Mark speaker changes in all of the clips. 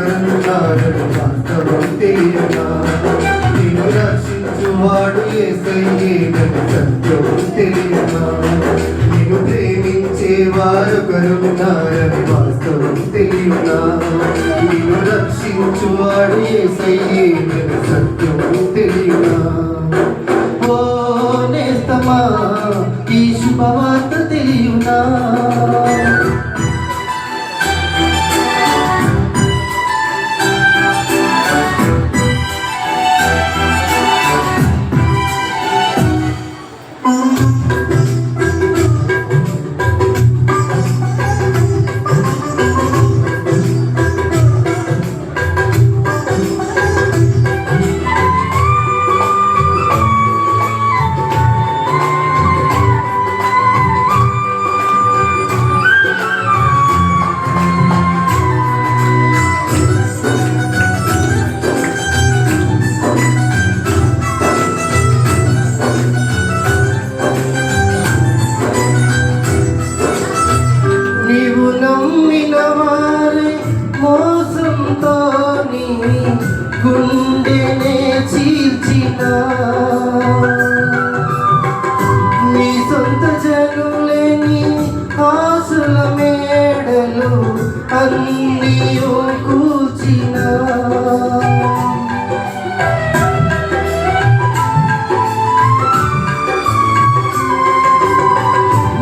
Speaker 1: వారొకరున్నారని వాస్తవం తెలియనా? నిన్ను రక్షించువాడు యేసయ్యేనని సత్యం తెలియనా? నిన్ను ప్రేమించే వారొకరున్నారని వాస్తవం తెలియనా? నిన్ను రక్షించువాడు యేసయ్యేనని సత్యం తెలియనా? ఓ నేస్తమా, ఈ శుభవార్త తెలియనా? మోసంతో నీ గుండెనే చీల్చిన నీ సొంత జనులేని ఆశల మేడలు అన్నీ కూల్చిన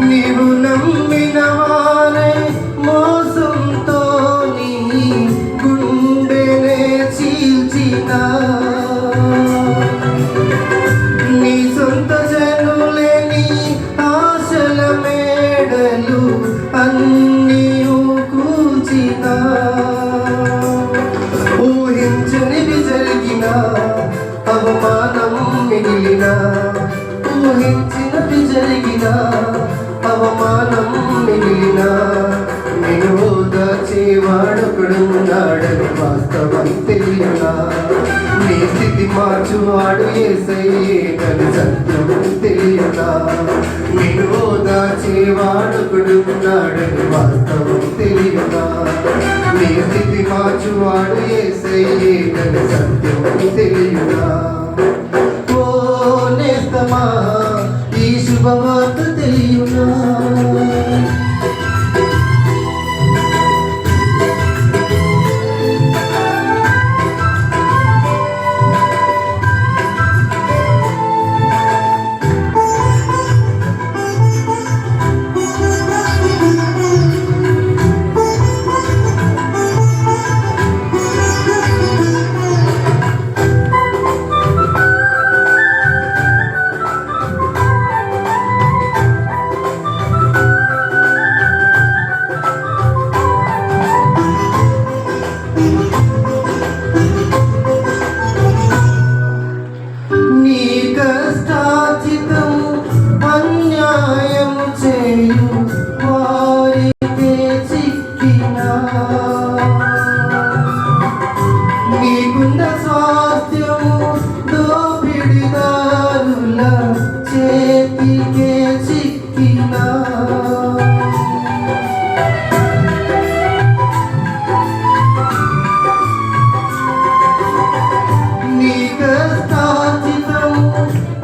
Speaker 1: నీవు నమ్మిన వారే మోసంతో నీ సొంత జనులేని ఆశల మేడలు అన్నీ కూల్చిన ఊహించనివి జరిగిన అవమానం మిగిలిన ఊహించినవి జరిగిన అవమానం మిగిలిన నేను ఓదార్చేవాడొకడున్నాడని వాస్తవం తెలియనా? నీ స్థితి మార్చువాడు యేసయ్యేనని సత్యం తెలియనా? నేను ఓదార్చేవాడొకడున్నాడని వాస్తవం తెలియనా? నీ స్థితి మార్చువాడు యేసయ్యేనని సత్యం తెలియనా? ఓ నేస్తమా, ఈ శుభవార్త తెలియనా? నీకున్న స్వాస్థ్యము దోపిడిదారుల చేతికే చిక్కినా నీ కష్టార్జితము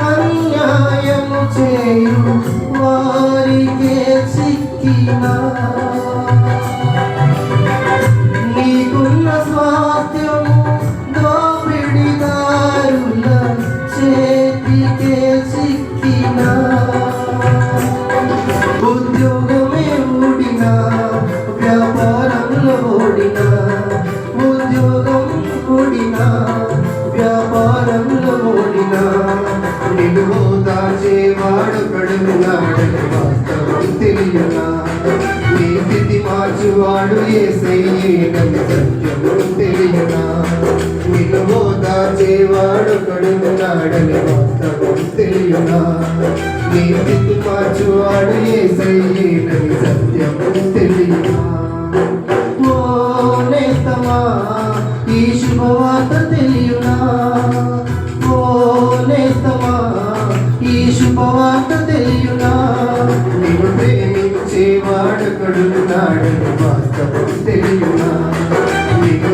Speaker 1: అన్యాయము చేయు వారికే చిక్కినా నీకున్న స్వాస్థ్యము దోపిడిదారుల చేతికే చిక్కినా ఉద్యోగమే ఊడినా వ్యాపారంలో ఓడినా ఉద్యోగం ఊడినా వ్యాపారంలో ఓడినా నిన్ను ఓదార్చేవాడొకడున్నాడని వాస్తవం తెలియనా? నీ స్థితి మార్చువాడు యేసయ్యేనని సత్యం తెలియనా? నిన్ను ఓదార్చేవాడొకడున్నాడని వాస్తవం తెలియనా? నీ స్థితి మార్చువాడు యేసయ్యేనని సత్యం తెలియనా? ఓ నేస్తమా, ఈ శుభవార్త తెలియనా? ఓ నేస్తమా, ఈ శుభవార్త తెలియనా? నిన్ను ప్రేమించేవాడొకడున్నాడని వాస్తవం తెలియనా? నిన్ను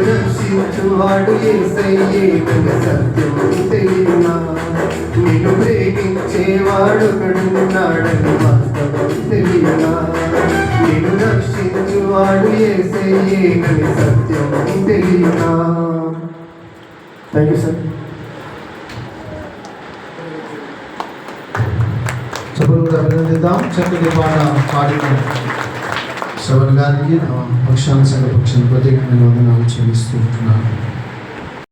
Speaker 1: మార్చువాడు యేసయ్యేనని సత్యం తెలియనా? నిన్ను ప్రేమించేవాడు కడున్నాడని వాస్తవం తెలియనా? నిన్ను రక్షించువాడు యేసయ్యేనని సత్యం తెలియనా? Thank you sir.
Speaker 2: సభ్యులు అభినందిద్దాం. చక్కటి పాట పాడిన శ్రవణ్ గారికి పక్షాన సంఘ పక్షాన్ని ప్రత్యేకమైన వందనాలు చెల్లిస్తూ ఉంటున్నాను.